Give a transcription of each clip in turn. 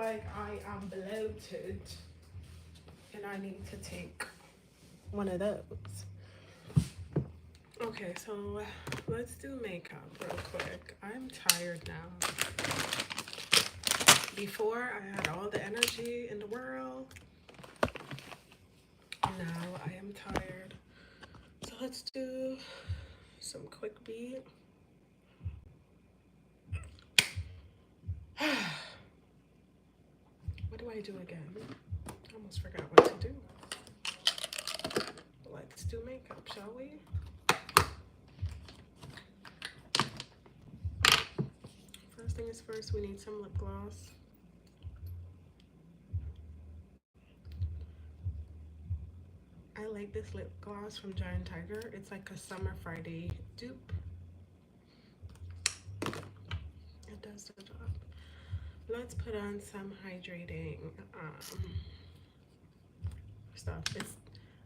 like I am bloated and I need to take one of those. Okay, so let's do makeup real quick. I'm tired now. Before I had all the energy in the world. Now I am tired. So let's do some quick beat. What do I do again? I almost forgot what to do. Let's do makeup, shall we? First thing is first, we need some lip gloss. I like this lip gloss from Giant Tiger. It's like a Summer Friday dupe. It does the job. Let's put on some hydrating stuff.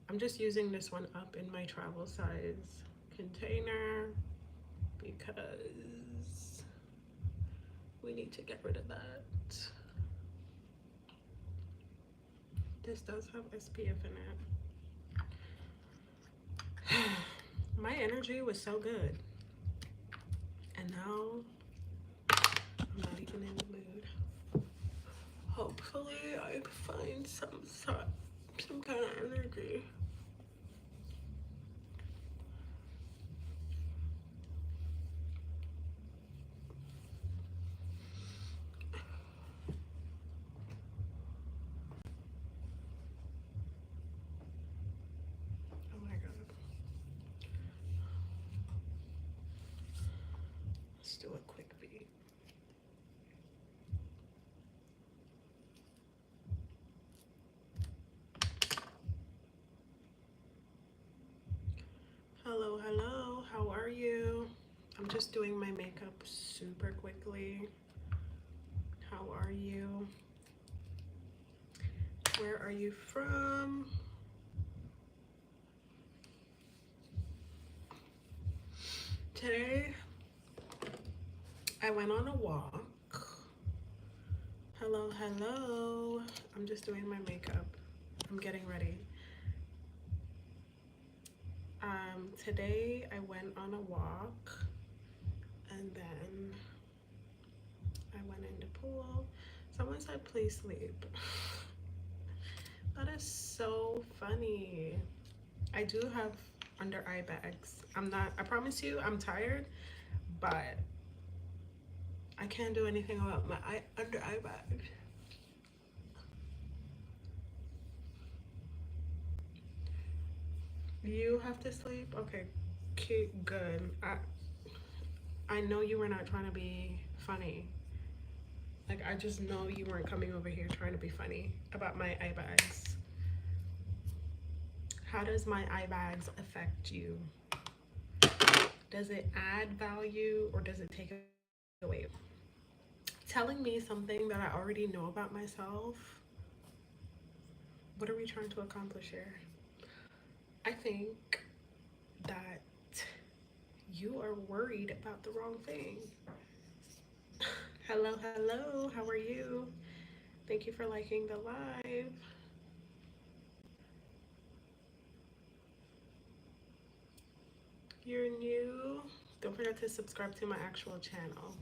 I'm just using this one up in my travel size container because we need to get rid of that. This does have SPF in it. My energy was so good, and now I'm not even in the mood. Hopefully I find some kind of energy. Oh my god. Let's do a quick beat. Hello, hello, how are you? I'm just doing my makeup super quickly. How are you? Where are you from? Today, I went on a walk. Hello, hello. I'm just doing my makeup. I'm getting ready. Today I went on a walk and then I went in the pool. Someone said please sleep. That is so funny. I do have under eye bags. I promise you I'm tired, but I can't do anything about my under eye bag. You have to sleep? Okay, cute, good. I know you were not trying to be funny. Like, I just know you weren't coming over here trying to be funny about my eye bags. How does my eye bags affect you? Does it add value or does it take away? Telling me something that I already know about myself. What are we trying to accomplish here? I think that you are worried about the wrong thing. Hello, hello, how are you? Thank you for liking the live. You're new. Don't forget to subscribe to my actual channel.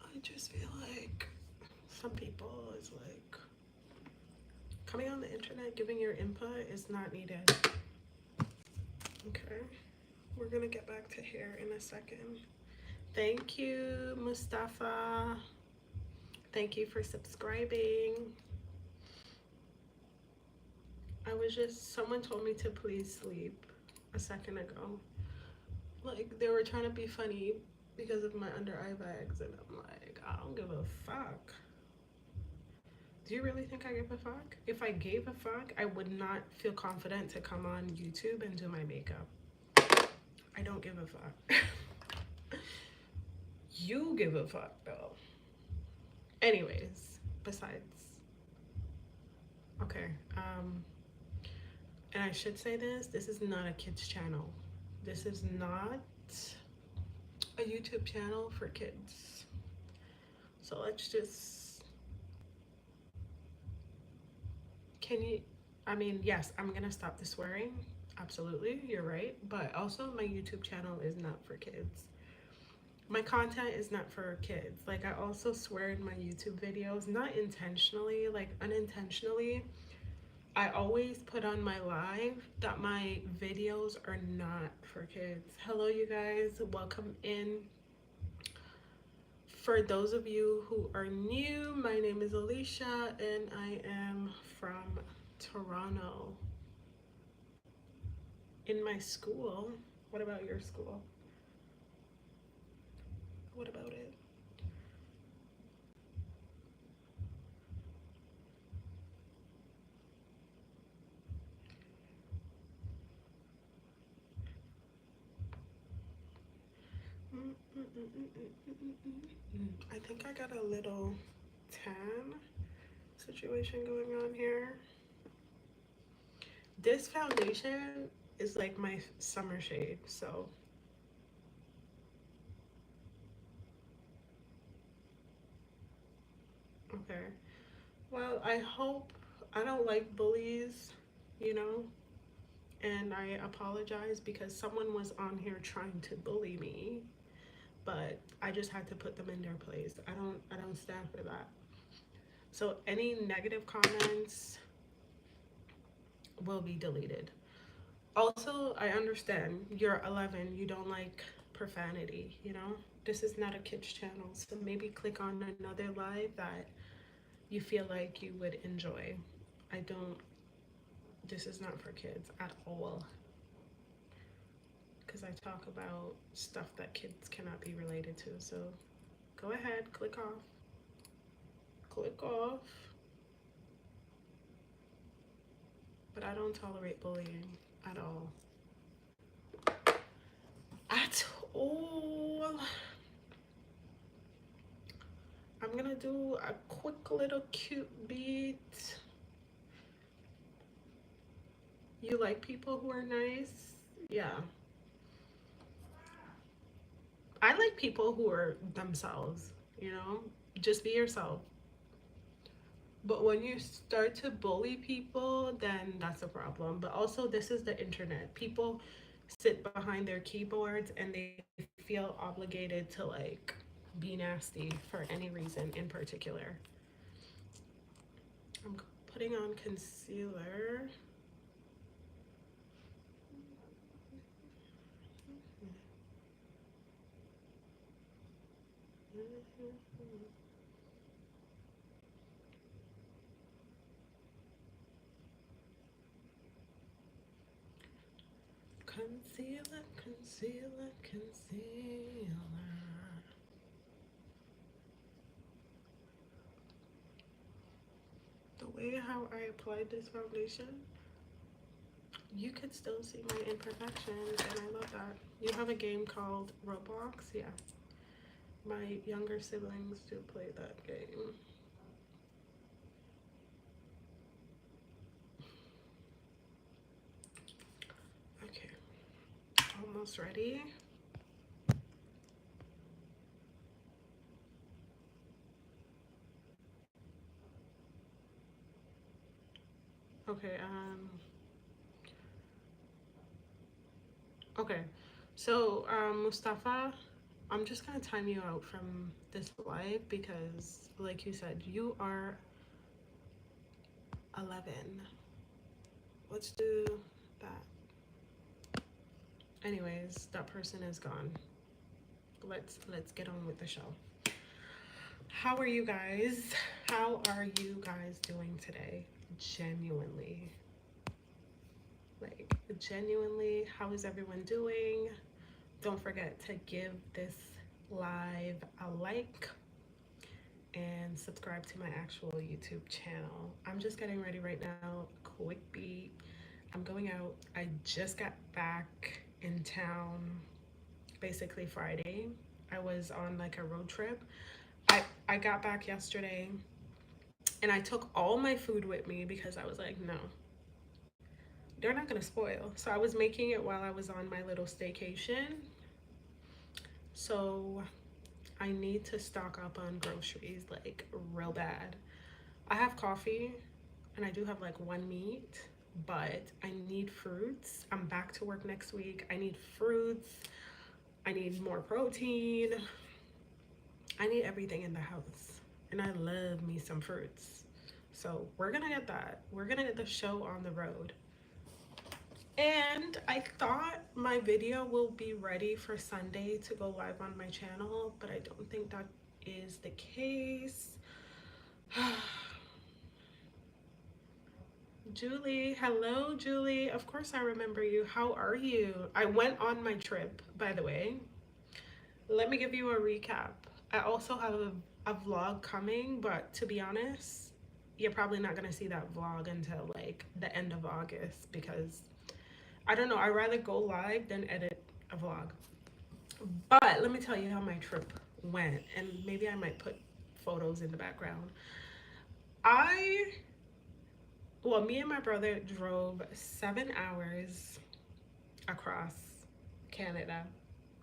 I just feel like some people is like coming on the internet, giving your input is not needed. Okay, we're gonna get back to hair in a second. Thank you, Mustafa. Thank you for subscribing. Someone told me to please sleep a second ago. Like, they were trying to be funny because of my under eye bags, and I'm like, I don't give a fuck. Do you really think I give a fuck? If I gave a fuck, I would not feel confident to come on YouTube and do my makeup. I don't give a fuck. You give a fuck though. Anyways, besides, okay, and I should say this is not a kids channel. This is not a YouTube channel for kids. So let's just, can you, I mean, yes, I'm gonna stop the swearing. Absolutely, you're right. But also, my YouTube channel is not for kids. My content is not for kids. Like, I also swear in my YouTube videos, not intentionally, like unintentionally. I always put on my live that my videos are not for kids. Hello, you guys. Welcome in. For those of you who are new, my name is Alishia and I am from Toronto. In my school, what about your school? What about it? I think I got a little tan situation going on here. This foundation is like my summer shade, so okay. Well, I hope I don't like bullies, you know, and I apologize because someone was on here trying to bully me, but I just had to put them in their place. I don't stand for that. So any negative comments will be deleted. Also, I understand you're 11, you don't like profanity, you know? This is not a kids channel, so maybe click on another live that you feel like you would enjoy. I don't, this is not for kids at all. Because I talk about stuff that kids cannot be related to. So go ahead, click off. Click off. But I don't tolerate bullying at all. At all. I'm gonna do a quick little cute beat. You like people who are nice? Yeah. I like people who are themselves, you know? Just be yourself. But when you start to bully people, then that's a problem. But also, this is the internet. People sit behind their keyboards and they feel obligated to like be nasty for any reason in particular. I'm putting on concealer. Concealer, concealer, concealer. The way how I applied this foundation, you could still see my imperfections, and I love that. You have a game called Roblox? Yeah. My younger siblings do play that game. Okay, almost ready. Okay, okay. So, Mustafa, I'm just gonna time you out from this live because, like you said, you are 11. Let's do that. Anyways, that person is gone. Let's get on with the show. How are you guys? How are you guys doing today? Genuinely. Like, genuinely, how is everyone doing? Don't forget to give this live a like and subscribe to my actual YouTube channel. I'm just getting ready right now. Quick beat. I'm going out. I just got back in town basically Friday. I was on like a road trip. I got back yesterday and I took all my food with me because I was like, no, they're not gonna spoil. So I was making it while I was on my little staycation. So I need to stock up on groceries like real bad. I have coffee and I do have like one meat, but I need fruits. I'm back to work next week. I need fruits. I need more protein. I need everything in the house. And I love me some fruits. So we're gonna get that. We're gonna get the show on the road. And I thought my video will be ready for Sunday to go live on my channel, but I don't think that is the case. Julie, hello, Julie. Of course I remember you. How are you? I went on my trip, by the way. Let me give you a recap. I also have a vlog coming, but to be honest, you're probably not gonna see that vlog until like the end of August because I don't know, I'd rather go live than edit a vlog. But let me tell you how my trip went, and maybe I might put photos in the background. I, well, me and my brother drove 7 hours across Canada,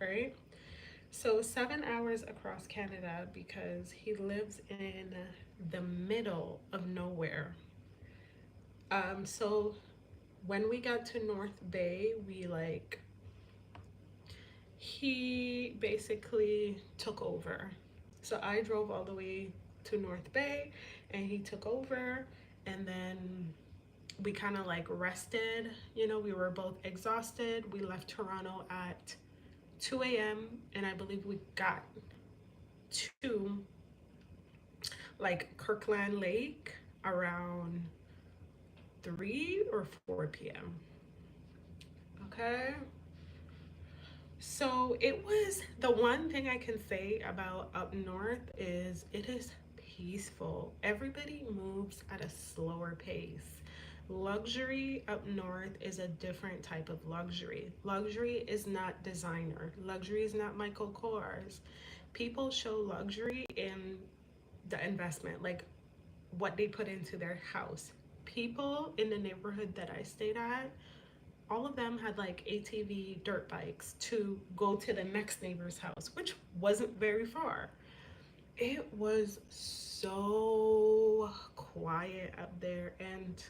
right? So 7 hours across Canada because he lives in the middle of nowhere. So when we got to North Bay, he basically took over. So I drove all the way to North Bay and he took over, and then we kind of like rested. You know, we were both exhausted. We left Toronto at 2 a.m. and I believe we got to like Kirkland Lake around 3 or 4 p.m. Okay. So it was, the one thing I can say about up north is it is peaceful. Everybody moves at a slower pace. Luxury up north is a different type of luxury. Luxury is not designer. Luxury is not Michael Kors. People show luxury in the investment, like what they put into their house. People in the neighborhood that I stayed at, all of them had like ATV dirt bikes to go to the next neighbor's house, which wasn't very far. It was so quiet up there, and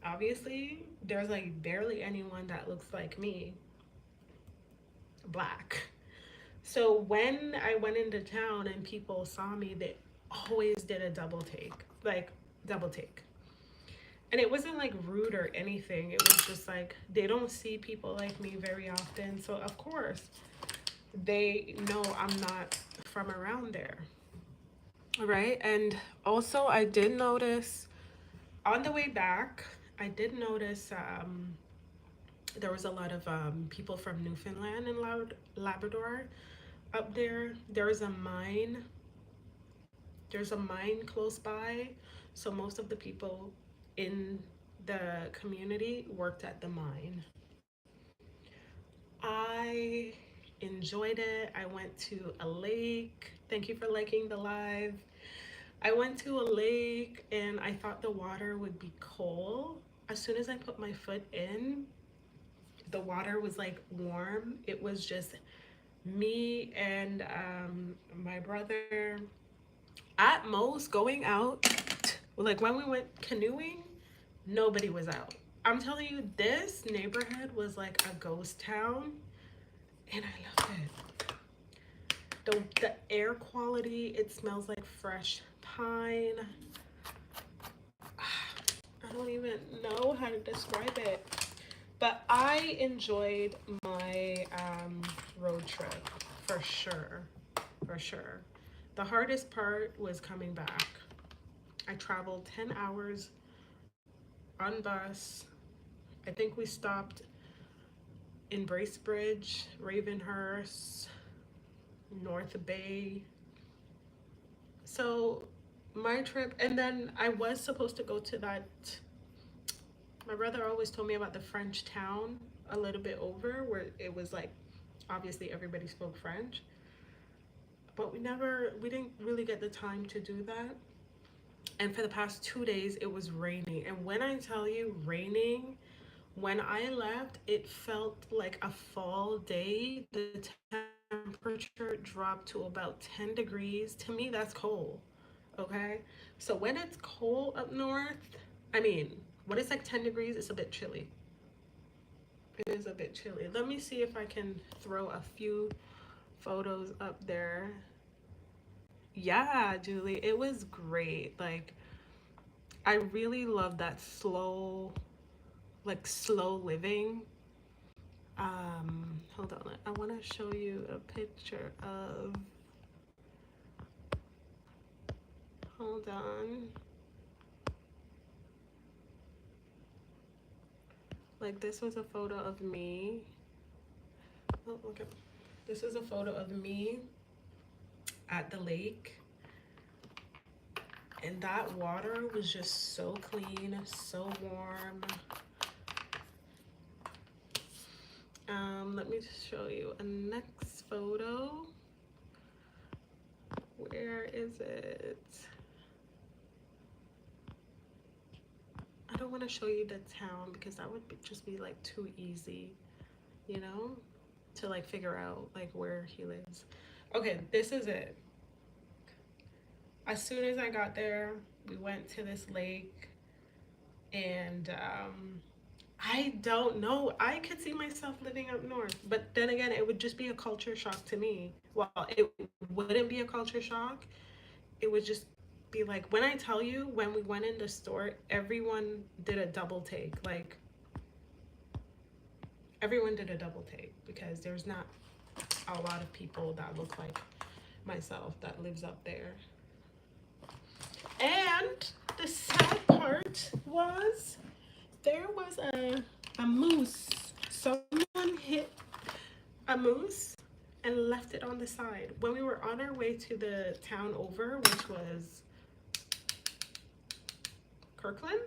obviously there's like barely anyone that looks like me, black. So when I went into town and people saw me, they always did a double take, like double take. And it wasn't like rude or anything. It was just like they don't see people like me very often. So of course they know I'm not from around there. Right. And also I did notice on the way back, I did notice there was a lot of people from Newfoundland and Labrador up there. There's a mine close by. So most of the people in the community worked at the mine. I enjoyed it. I went to a lake. Thank you for liking the live. I went to a lake and I thought the water would be cold. As soon as I put my foot in, the water was like warm. It was just me and my brother. At most, going out, like when we went canoeing, nobody was out. I'm telling you, this neighborhood was like a ghost town, and I loved it. The air quality, it smells like fresh pine. I don't even know how to describe it, but I enjoyed my road trip for sure, for sure. The hardest part was coming back. I traveled 10 hours on bus. I think we stopped in Bracebridge, Ravenhurst, North Bay. So my trip, and then I was supposed to go to that, my brother always told me about the French town a little bit over where it was like, obviously everybody spoke French, but we didn't really get the time to do that. And for the past 2 days, it was raining. And when I tell you raining, when I left, it felt like a fall day. The temperature dropped to about 10 degrees. To me, that's cold. Okay? So when it's cold up north, I mean, when it's like 10 degrees, it's a bit chilly. It is a bit chilly. Let me see if I can throw a few photos up there. Yeah, Julie, it was great. Like, I really love that slow, like slow living. Hold on. I want to show you a picture of, hold on. Like, this was a photo of me. Oh, okay. This is a photo of me at the lake. And that water was just so clean, so warm. Let me show you a next photo. Where is it? I don't want to show you the town because that would just be like too easy, you know, to like figure out like where he lives. Okay, this is it. As soon as I got there, we went to this lake, and I don't know. I could see myself living up north, but then again, it would just be a culture shock to me. Well, it wouldn't be a culture shock. It would just be like, when I tell you, when we went in the store, everyone did a double take. Like, everyone did a double take because there's not a lot of people that look like myself that lives up there. And the sad part was there was a moose. Someone hit a moose and left it on the side. When we were on our way to the town over, which was Kirkland.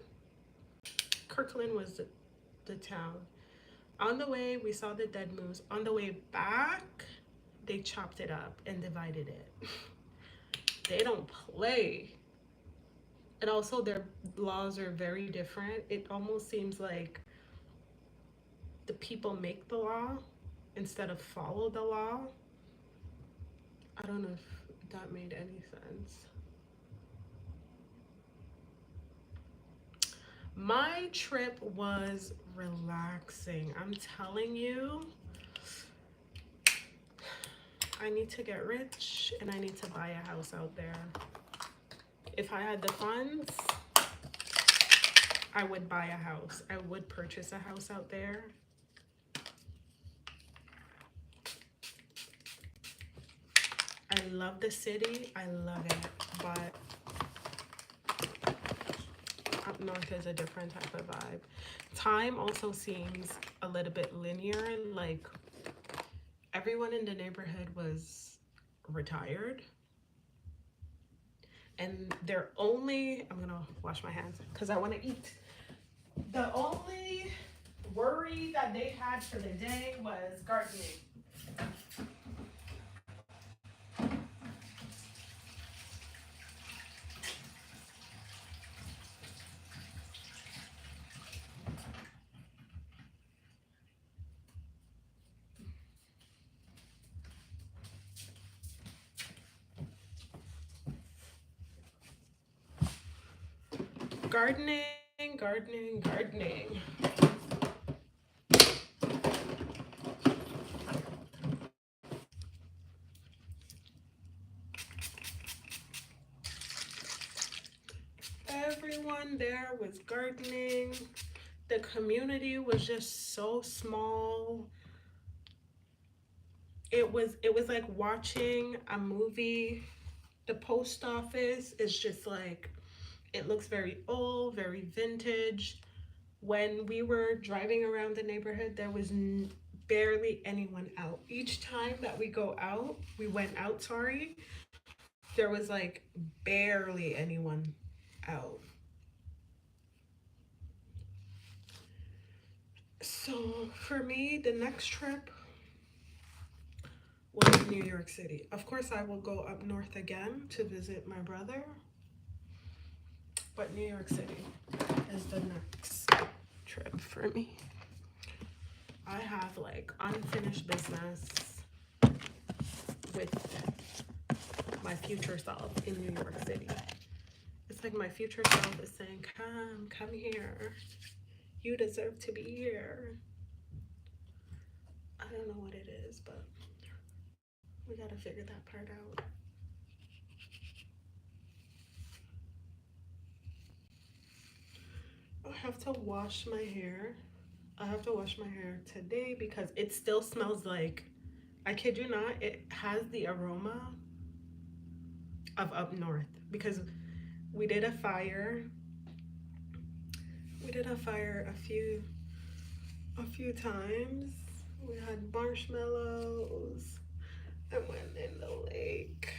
Kirkland was the town. On the way, we saw the dead moose. On the way back, they chopped it up and divided it. They don't play. And also their laws are very different. It almost seems like the people make the law instead of follow the law. I don't know if that made any sense. My trip was relaxing. I'm telling you, I need to get rich and I need to buy a house out there. If I had the funds, I would buy a house. I would purchase a house out there. I love the city. I love it. But up north is a different type of vibe. Time also seems a little bit linear. Like, everyone in the neighborhood was retired. And they're only, I'm gonna wash my hands because I want to eat. The only worry that they had for the day was gardening. Gardening. Everyone there was gardening. The community was just so small. It was like watching a movie. The post office is just like, it looks very old, very vintage. When we were driving around the neighborhood, there was barely anyone out. Each time that we went out, there was like barely anyone out. So for me, the next trip was New York City. Of course, I will go up north again to visit my brother. But New York City is the next trip for me. I have like unfinished business. with my future self in New York City. It's like my future self is saying, come here. You deserve to be here. I don't know what it is, but we gotta figure that part out. I have to wash my hair. I have to wash my hair today because it still smells like, I kid you not, it has the aroma of up north because we did a fire. We did a fire a few times. We had marshmallows. I went in the lake.